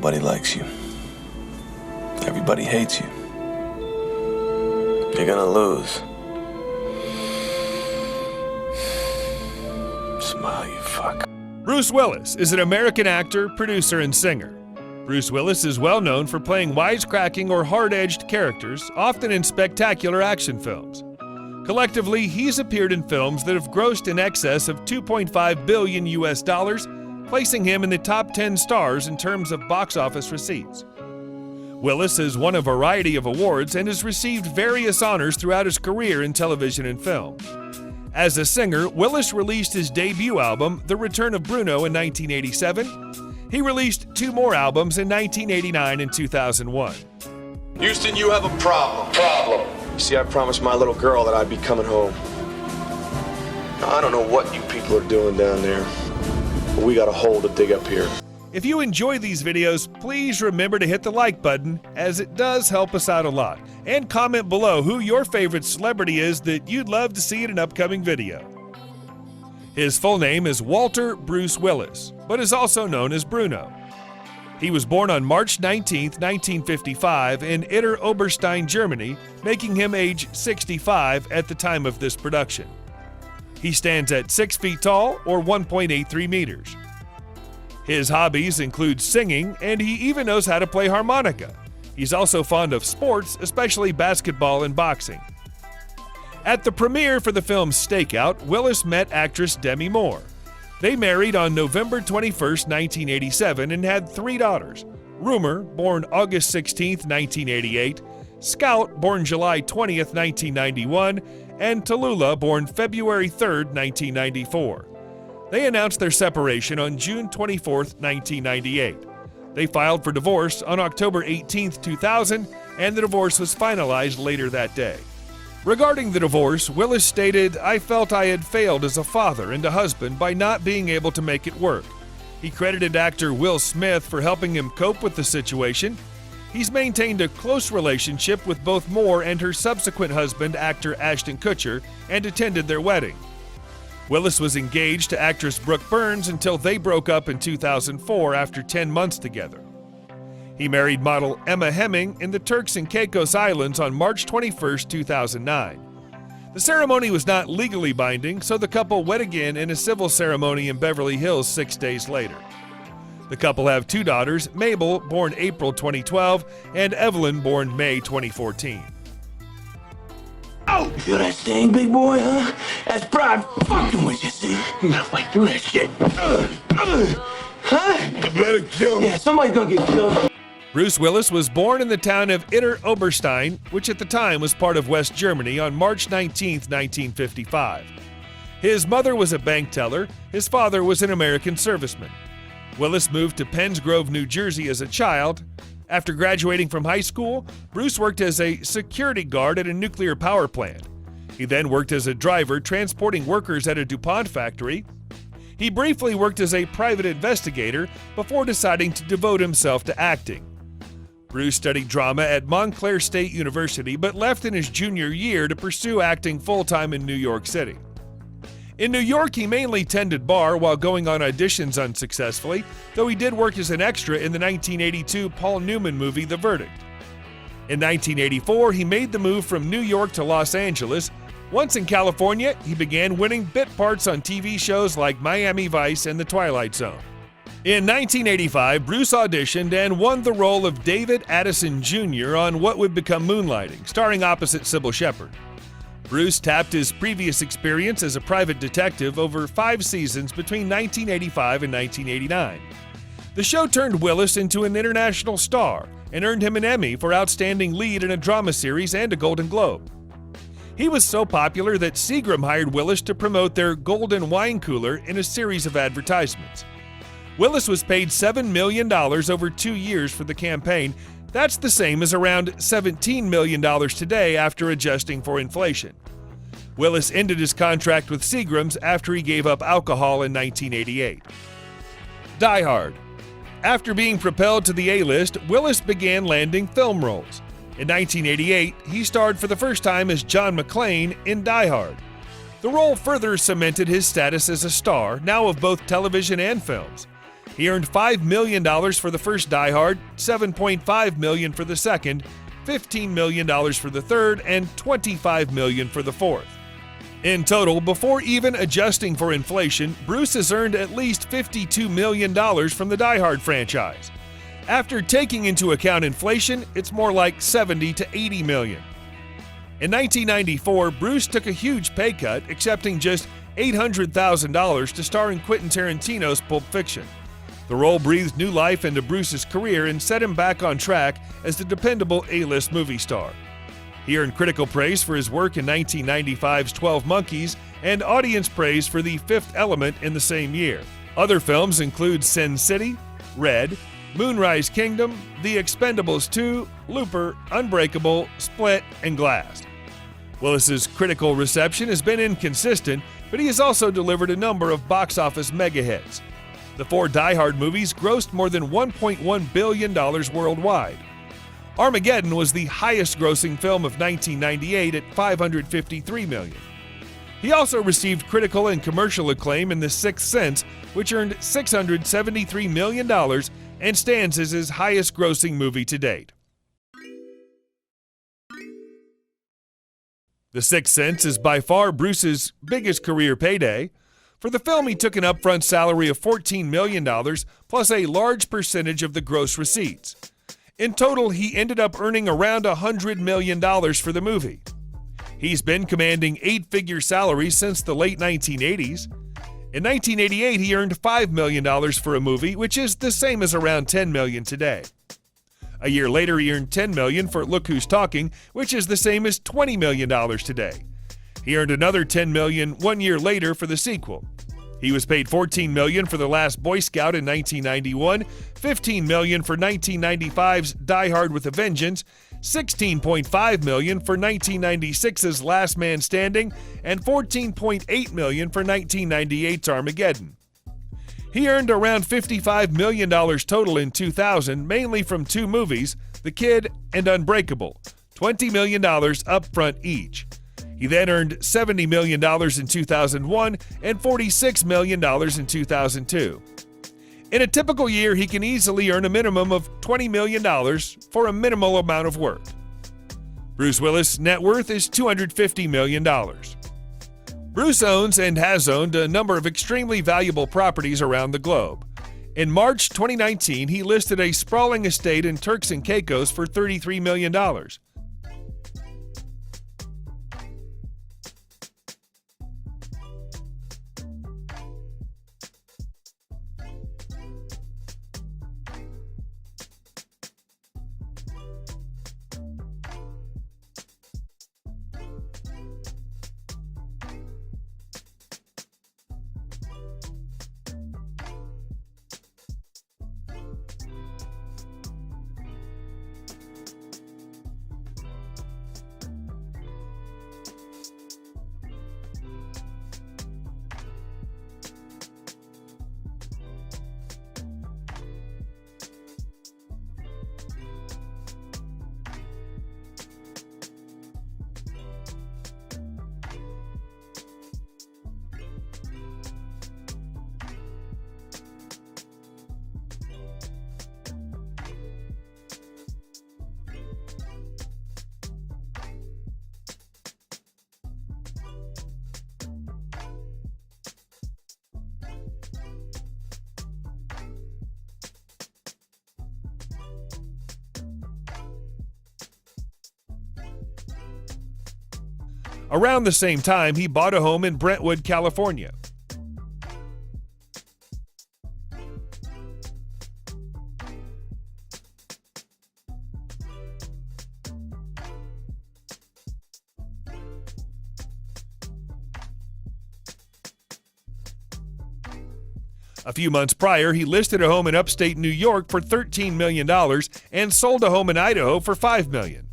Nobody likes you. Everybody hates you. You're gonna lose. Smile, you fuck. Bruce Willis is an American actor, producer, and singer. Bruce Willis is well known for playing wisecracking or hard-edged characters, often in spectacular action films. Collectively, he's appeared in films that have grossed in excess of $2.5 billion US, placing him in the top 10 stars in terms of box office receipts. Willis has won a variety of awards and has received various honors throughout his career in television and film. As a singer, Willis released his debut album, The Return of Bruno, in 1987. He released 2 more albums in 1989 and 2001. Houston, you have a problem. See, I promised my little girl that I'd be coming home. Now, I don't know what you people are doing down there, but we got a hole to dig up here. If you enjoy these videos, please remember to hit the like button, as it does help us out a lot. And comment below who your favorite celebrity is that you'd love to see in an upcoming video. His full name is Walter Bruce Willis, but is also known as Bruno. He was born on March 19, 1955 in Idar-Oberstein, Germany, making him age 65 at the time of this production. He stands at 6 feet tall, or 1.83 meters. His hobbies include singing, and he even knows how to play harmonica. He's also fond of sports, especially basketball and boxing. At the premiere for the film Stakeout, Willis met actress Demi Moore. They married on November 21, 1987, and had 3 daughters: Rumor, born August 16, 1988, Scout, born July 20, 1991, and Tallulah, born February 3, 1994. They announced their separation on June 24, 1998. They filed for divorce on October 18, 2000, and the divorce was finalized later that day. Regarding the divorce, Willis stated, "I felt I had failed as a father and a husband by not being able to make it work." He credited actor Will Smith for helping him cope with the situation. He's maintained a close relationship with both Moore and her subsequent husband, actor Ashton Kutcher, and attended their wedding. Willis was engaged to actress Brooke Burns until they broke up in 2004 after 10 months together. He married model Emma Hemming in the Turks and Caicos Islands on March 21, 2009. The ceremony was not legally binding, so the couple wed again in a civil ceremony in Beverly Hills 6 days later. The couple have 2 daughters, Mabel, born April 2012, and Evelyn, born May 2014. Oh! You feel that sting, big boy, huh? That's pride fucking with you, see? You gotta fight through that shit. Huh? You better kill me. Yeah, somebody's gonna get killed. Bruce Willis was born in the town of Idar-Oberstein, which at the time was part of West Germany, on March 19, 1955. His mother was a bank teller. His father was an American serviceman. Willis moved to Penns Grove, New Jersey as a child. After graduating from high school, Bruce worked as a security guard at a nuclear power plant. He then worked as a driver transporting workers at a DuPont factory. He briefly worked as a private investigator before deciding to devote himself to acting. Bruce studied drama at Montclair State University, but left in his junior year to pursue acting full-time in New York City. In New York, he mainly tended bar while going on auditions unsuccessfully, though he did work as an extra in the 1982 Paul Newman movie The Verdict. In 1984, he made the move from New York to Los Angeles. Once in California, he began winning bit parts on TV shows like Miami Vice and The Twilight Zone. In 1985, Bruce auditioned and won the role of David Addison Jr. on what would become Moonlighting, starring opposite Sybil Shepherd. Bruce tapped his previous experience as a private detective over 5 seasons between 1985 and 1989. The show turned Willis into an international star and earned him an Emmy for Outstanding Lead in a Drama Series and a Golden Globe. He was so popular that Seagram hired Willis to promote their Golden Wine Cooler in a series of advertisements. Willis was paid $7 million over 2 years for the campaign. That's the same as around $17 million today after adjusting for inflation. Willis ended his contract with Seagram's after he gave up alcohol in 1988. Die Hard. After being propelled to the A-list, Willis began landing film roles. In 1988, he starred for the first time as John McClane in Die Hard. The role further cemented his status as a star, now of both television and films. He earned $5 million for the first Die Hard, $7.5 million for the second, $15 million for the third, and $25 million for the fourth. In total, before even adjusting for inflation, Bruce has earned at least $52 million from the Die Hard franchise. After taking into account inflation, it's more like $70 to $80 million. In 1994, Bruce took a huge pay cut, accepting just $800,000 to star in Quentin Tarantino's Pulp Fiction. The role breathed new life into Bruce's career and set him back on track as the dependable A-list movie star. He earned critical praise for his work in 1995's 12 Monkeys and audience praise for The Fifth Element in the same year. Other films include Sin City, Red, Moonrise Kingdom, The Expendables 2, Looper, Unbreakable, Split, and Glass. Willis's critical reception has been inconsistent, but he has also delivered a number of box office mega hits. The 4 Die Hard movies grossed more than $1.1 billion worldwide. Armageddon was the highest-grossing film of 1998 at $553 million. He also received critical and commercial acclaim in The Sixth Sense, which earned $673 million and stands as his highest-grossing movie to date. The Sixth Sense is by far Bruce's biggest career payday. For the film, he took an upfront salary of $14 million, plus a large percentage of the gross receipts. In total, he ended up earning around $100 million for the movie. He's been commanding 8-figure salaries since the late 1980s. In 1988, he earned $5 million for a movie, which is the same as around $10 million today. A year later, he earned $10 million for Look Who's Talking, which is the same as $20 million today. He earned another $10 million 1 year later for the sequel. He was paid $14 million for The Last Boy Scout in 1991, $15 million for 1995's Die Hard with a Vengeance, $16.5 million for 1996's Last Man Standing, and $14.8 million for 1998's Armageddon. He earned around $55 million total in 2000, mainly from 2 movies, The Kid and Unbreakable, $20 million upfront each. He then earned $70 million in 2001 and $46 million in 2002. In a typical year, he can easily earn a minimum of $20 million for a minimal amount of work. Bruce Willis' net worth is $250 million. Bruce owns and has owned a number of extremely valuable properties around the globe. In March 2019, he listed a sprawling estate in Turks and Caicos for $33 million. Around the same time, he bought a home in Brentwood, California. A few months prior, he listed a home in upstate New York for $13 million and sold a home in Idaho for $5 million.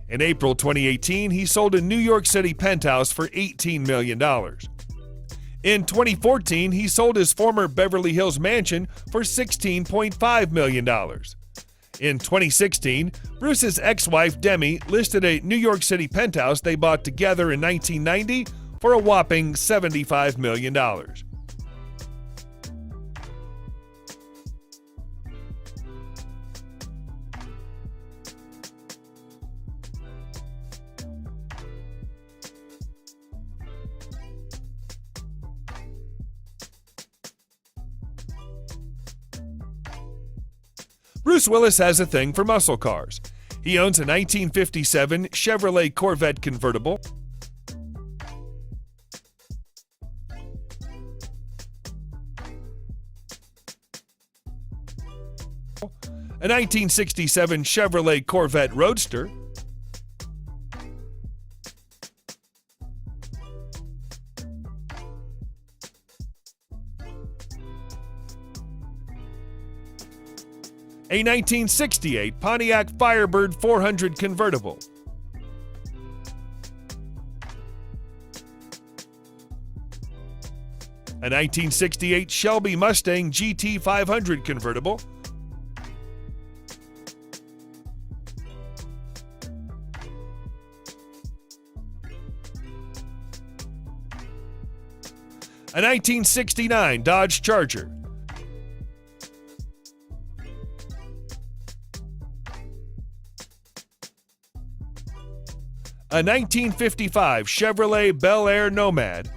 In April 2018, he sold a New York City penthouse for $18 million. In 2014, he sold his former Beverly Hills mansion for $16.5 million. In 2016, Bruce's ex-wife Demi listed a New York City penthouse they bought together in 1990 for a whopping $75 million. Bruce Willis has a thing for muscle cars. He owns a 1957 Chevrolet Corvette convertible, a 1967 Chevrolet Corvette Roadster, a 1968 Pontiac Firebird 400 convertible, a 1968 Shelby Mustang GT 500 convertible, a 1969 Dodge Charger, a 1955 Chevrolet Bel Air Nomad,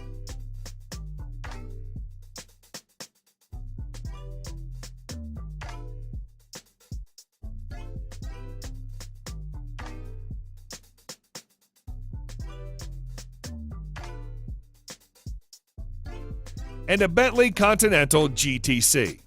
and a Bentley Continental GTC.